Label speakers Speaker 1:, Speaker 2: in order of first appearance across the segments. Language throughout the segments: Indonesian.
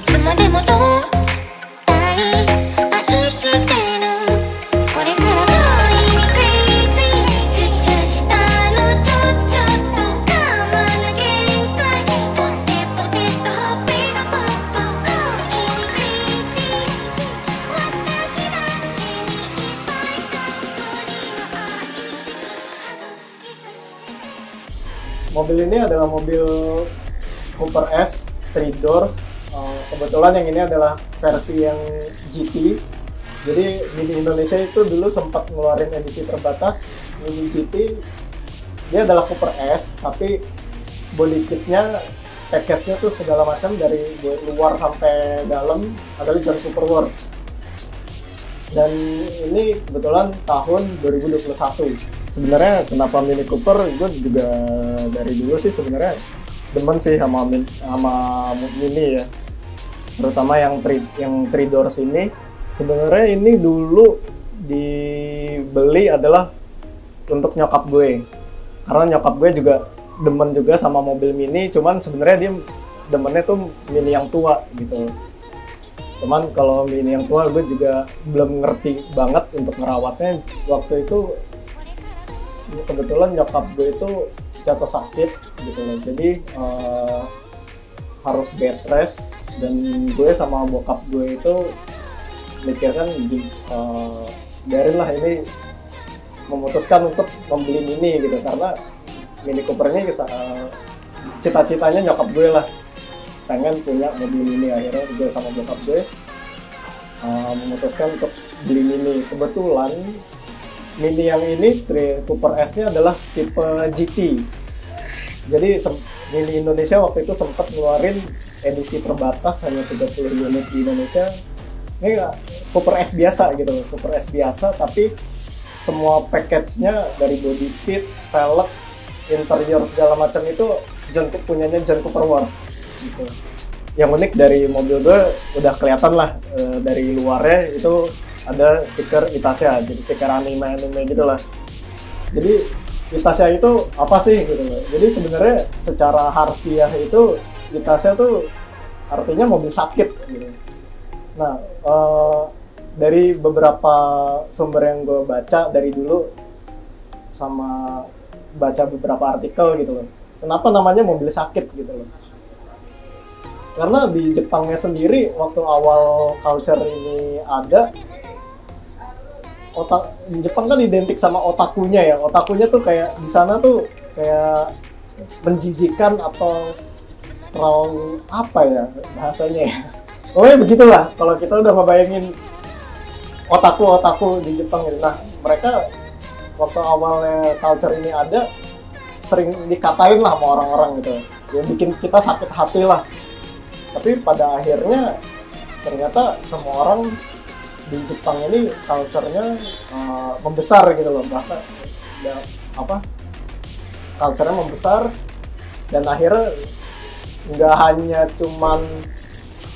Speaker 1: つまでもどう愛してるこれから遠い crazy チュチュしたのちょっと我慢の限界ポテポテとほっぺがポッポ遠い crazy 私だってにいっぱいここには愛してる
Speaker 2: Mobil ini adalah mobil Cooper S 3 doors. Kebetulan yang ini adalah versi yang GT. Jadi Mini Indonesia itu dulu sempat ngeluarin edisi terbatas Mini GT. Dia adalah Cooper S, tapi body kitnya, package-nya tuh segala macam dari luar sampai dalam adalah John Cooper Works. Dan ini kebetulan tahun 2021. Sebenarnya kenapa Mini Cooper, gue juga dari dulu sih sebenarnya demen sih sama Mini ya, terutama yang 3 doors ini. Sebenarnya ini dulu dibeli adalah untuk nyokap gue, karena nyokap gue juga demen juga sama mobil Mini, cuman sebenarnya dia demennya tuh Mini yang tua gitu. Cuman kalau Mini yang tua gue juga belum ngerti banget untuk ngerawatnya. Waktu itu kebetulan nyokap gue itu jatuh sakit gitu loh, jadi harus bed rest, dan gue sama bokap gue itu mikirkan biarin lah ini, memutuskan untuk membeli Mini gitu, karena Mini Cooper ini cita-citanya nyokap gue lah, pengen punya mobil Mini. Akhirnya gue sama bokap gue memutuskan untuk beli Mini. Kebetulan Mini yang ini, Cooper S-nya adalah tipe GT. Jadi Mini Indonesia waktu itu sempat ngeluarin edisi terbatas hanya 30 unit di Indonesia. Ini Cooper S biasa gitu, Cooper S biasa, tapi semua package-nya dari body kit, velg, interior segala macam itu punyanya John Cooper Works gitu. Yang unik dari mobil gue udah kelihatan lah, dari luarnya itu ada stiker Itasha, jadi stiker anime gitu lah. Jadi Itasha itu apa sih gitu loh. Jadi sebenarnya secara harfiah itu Itasha tuh artinya mobil sakit gitu. Nah, dari beberapa sumber yang gue baca dari dulu sama baca beberapa artikel gitu loh, kenapa namanya mobil sakit gitu loh. Karena di Jepangnya sendiri waktu awal culture ini ada, di Jepang kan identik sama otakunya ya. Otakunya tuh kayak di sana tuh kayak menjijikan atau terlalu apa ya bahasanya ya. Pokoknya begitulah kalau kita udah ngebayangin otaku di Jepang gitu. Nah, mereka waktu awalnya culture ini ada sering dikatain lah sama orang-orang gitu. Ya bikin kita sakit hati lah. Tapi pada akhirnya ternyata semua orang di Jepang ini culture-nya membesar gitu loh, bahkan culture-nya membesar, dan akhirnya nggak hanya cuman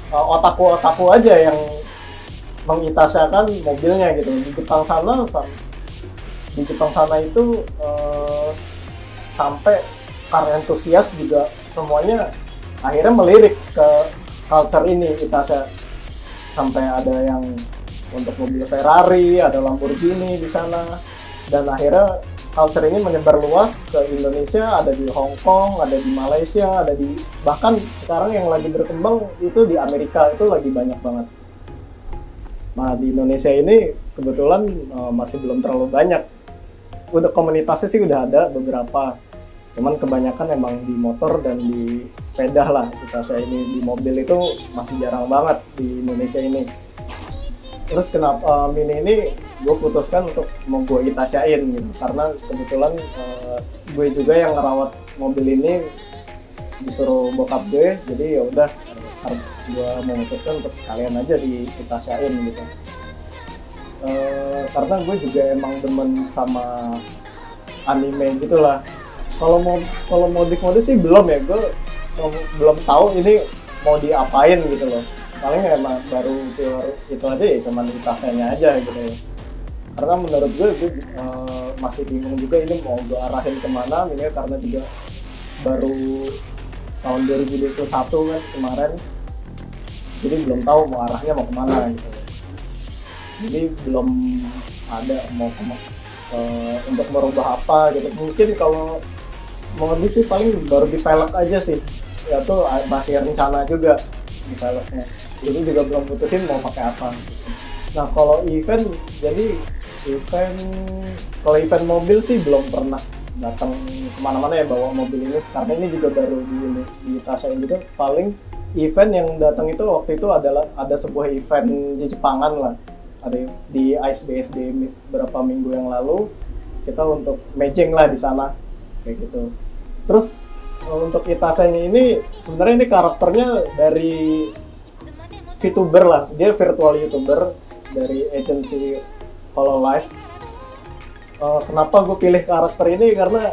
Speaker 2: otaku aja yang mengitasyakan mobilnya gitu. Di Jepang sana itu sampai car enthusiast juga semuanya akhirnya melirik ke culture ini Itasha. Sampai ada yang untuk mobil Ferrari, ada Lamborghini di sana, dan akhirnya culture ini menyebar luas ke Indonesia, ada di Hong Kong, ada di Malaysia, ada di, bahkan sekarang yang lagi berkembang itu di Amerika, itu lagi banyak banget. Nah, di Indonesia ini kebetulan masih belum terlalu banyak. Udah komunitasnya sih udah ada beberapa, cuman kebanyakan emang di motor dan di sepeda lah. Kita saya ini di mobil itu masih jarang banget di Indonesia ini. Terus kenapa Mini ini gue putuskan untuk mau gue Itashain gitu, karena kebetulan gue juga yang ngerawat mobil ini disuruh bokap gue, jadi ya udah gue memutuskan untuk sekalian aja di Itashain gitu. Karena gue juga emang demen sama anime gitulah. Kalau modif sih belum ya, gue belum tahu ini mau diapain gitu loh. Paling emang baru itu aja ya, cuman Itashanya aja gitu ya. Karena menurut gue masih bingung juga ini mau gue arahin kemana, ini karena juga baru tahun 2021 kan kemarin. jadi belum tahu mau arahnya mau kemana gitu. Jadi belum ada mau untuk merubah apa gitu. Mungkin kalau mau sih paling baru di velg aja sih, ya tuh masih rencana juga di velgnya, jadi juga belum putusin mau pakai apa gitu. Nah kalau event, jadi kalau event mobil sih belum pernah datang kemana-mana ya bawa mobil ini, karena ini juga baru di Tasain juga. Paling event yang datang itu waktu itu adalah ada sebuah event di Jepangan lah, ada di ICE-BSD beberapa minggu yang lalu, kita untuk matching lah di sana kayak gitu. Terus untuk Itasen ini sebenarnya ini karakternya dari VTuber lah, dia virtual YouTuber dari agensi Hololive. Kenapa gue pilih karakter ini, karena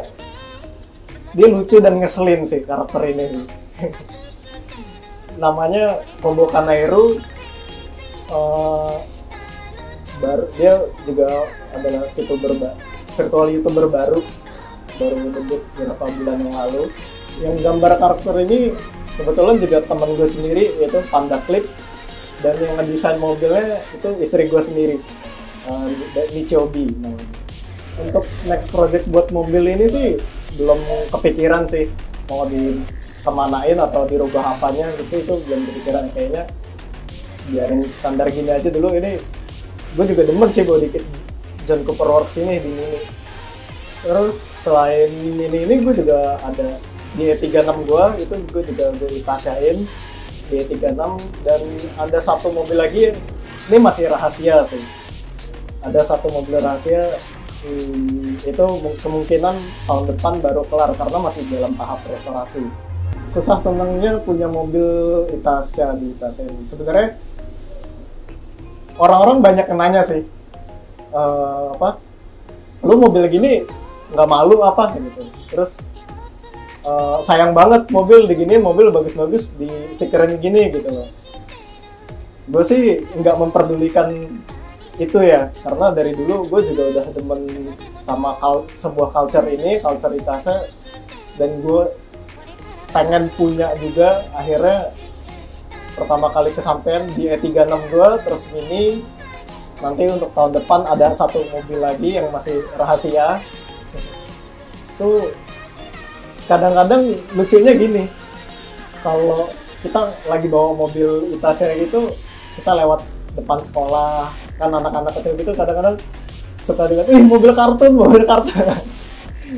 Speaker 2: dia lucu dan ngeselin sih karakter ini. Namanya Kombo Kanairu. Dia juga adalah virtual YouTuber baru debut beberapa bulan yang lalu. Yang gambar karakter ini kebetulan juga teman gue sendiri, yaitu Panda Clip, dan yang ngedesain mobilnya itu istri gue sendiri, Nichobi. Untuk next project buat mobil ini sih belum kepikiran sih mau dikemanain atau dirubah apanya gitu, itu belum kepikiran. Kayaknya biarin standar gini aja dulu. Ini gue juga demen sih bawa dikit John Cooper Works ini di Mini. Terus selain Mini ini gue juga ada di E36 gue juga gue Itasain di E36, dan ada satu mobil lagi yang ini masih rahasia sih. Ada satu mobil rahasia, itu kemungkinan tahun depan baru kelar karena masih dalam tahap restorasi. Susah senangnya punya mobil Itasia di Itasen. Sebenarnya orang-orang banyak yang nanya sih, lu mobil gini nggak malu apa gitu. Terus sayang banget mobil diginiin, mobil bagus-bagus di stikerin gini gitu loh. Gue sih nggak memperdulikan itu ya, karena dari dulu gue juga udah demen sama sebuah culture ini, culture Itase, dan gue pengen punya juga. Akhirnya pertama kali kesampaian di E36 gue, terus Mini. Nanti untuk tahun depan ada satu mobil lagi yang masih rahasia. Itu kadang-kadang lucunya gini, kalau kita lagi bawa mobil Itasen gitu, kita lewat depan sekolah, kan anak-anak kecil gitu kadang-kadang suka dengan mobil kartun.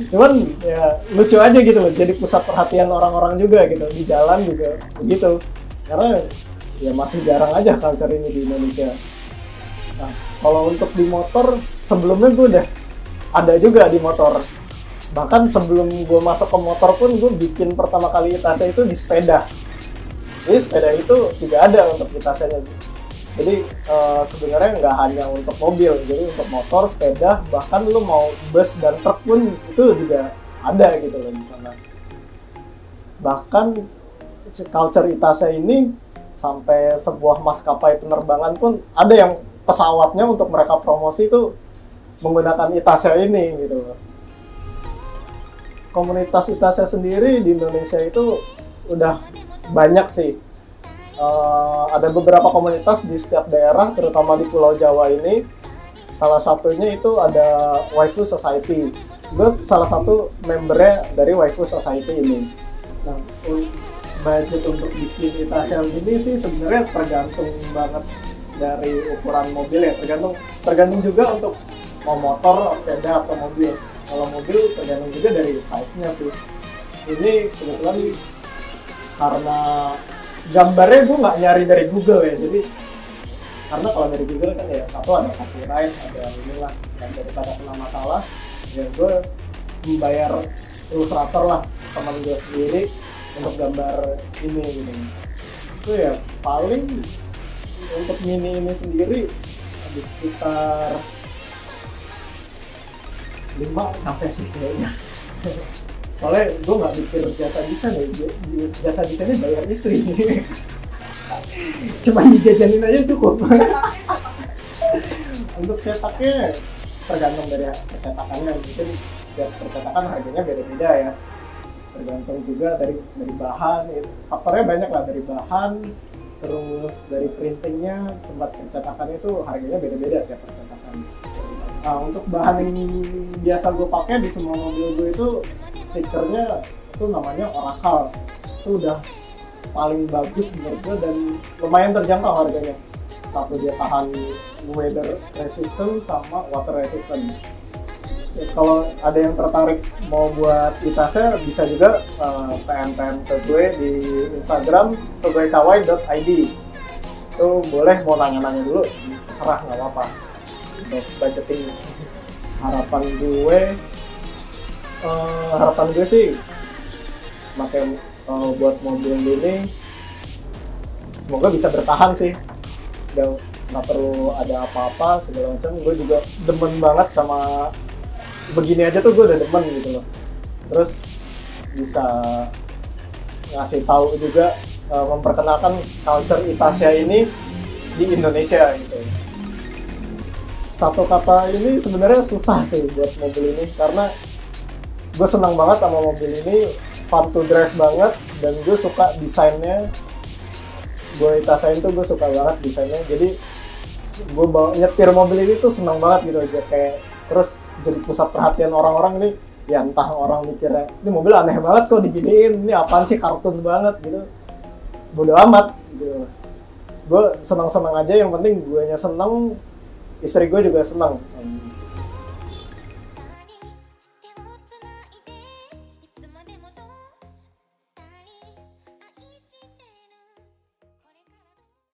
Speaker 2: Cuman ya lucu aja gitu loh, jadi pusat perhatian orang-orang juga gitu, di jalan juga begitu, karena ya masih jarang aja culture ini di Indonesia. Nah kalau untuk di motor, sebelumnya gue udah ada juga di motor. Bahkan sebelum gue masuk ke motor pun gue bikin pertama kali Itase itu di sepeda. Jadi sepeda itu juga ada untuk Itasenya. Jadi sebenarnya nggak hanya untuk mobil, jadi untuk motor, sepeda, bahkan lu mau bus dan truk pun itu juga ada gitu loh di sana. Bahkan culture Itase ini sampai sebuah maskapai penerbangan pun ada yang pesawatnya untuk mereka promosi itu menggunakan Itase ini gitu loh. Komunitas Itase sendiri di Indonesia itu udah banyak sih. Ada beberapa komunitas di setiap daerah, terutama di Pulau Jawa ini. Salah satunya itu ada Waifu Society. Gue salah satu membernya dari Waifu Society ini. Nah, budget untuk bikin Itase ini sih sebenarnya tergantung banget dari ukuran mobil ya. Tergantung juga untuk mau motor, sepeda, atau mobil. Kalau mobil tergantung juga dari size-nya sih. Ini kebetulan karena gambarnya gue nggak nyari dari Google ya, jadi karena kalau dari Google kan ya satu ada copyright, ada inilah, dan daripada kena masalah ya gue membayar ilustrator lah, teman gue sendiri untuk gambar ini gitu. Itu ya paling untuk Mini ini sendiri ada sekitar 5 sampai sih kayaknya. Soalnya gue nggak mikir jasa desain ya, jasa desainnya bayar istri. Cuma dijajanin aja cukup. Untuk cetaknya tergantung dari percetakannya, mungkin tiap percetakan harganya beda-beda ya. Tergantung juga dari bahan, faktornya banyak lah, dari bahan, terus dari printingnya, tempat pencetakannya itu harganya beda-beda tiap percetakan. Nah, untuk bahan yang biasa gue pakai di semua mobil gue itu stikernya itu namanya Oracle. Itu udah paling bagus menurut gue dan lumayan terjangkau harganya. Satu dia tahan weather resistant sama water resistant. Ya, kalau ada yang tertarik mau buat itasnya bisa juga PM ke gue di Instagram sugekawai.id. Itu boleh mau nanya-nanya dulu, terserah nggak apa-apa untuk budgeting. Harapan gue sih pakai buat mobil ini semoga bisa bertahan sih, dan nggak perlu ada apa-apa segala macam. Gue juga demen banget sama begini aja tuh, gue udah demen gitu loh. Terus bisa ngasih tahu juga, memperkenalkan culture Itasya ini di Indonesia gitu. Satu kata ini sebenarnya susah sih buat mobil ini karena gue senang banget sama mobil ini, fun to drive banget, dan gue suka desainnya. Gue Itasyain tuh gue suka banget desainnya, jadi gue nyetir mobil ini tuh senang banget gitu aja, kayak terus jadi pusat perhatian orang-orang ini. Ya entah orang mikirnya ini mobil aneh banget kok diginiin, ini apaan sih, kartun banget gitu, bodo amat gitu. Gue senang-senang aja, yang penting gue nya senang, istri gue juga senang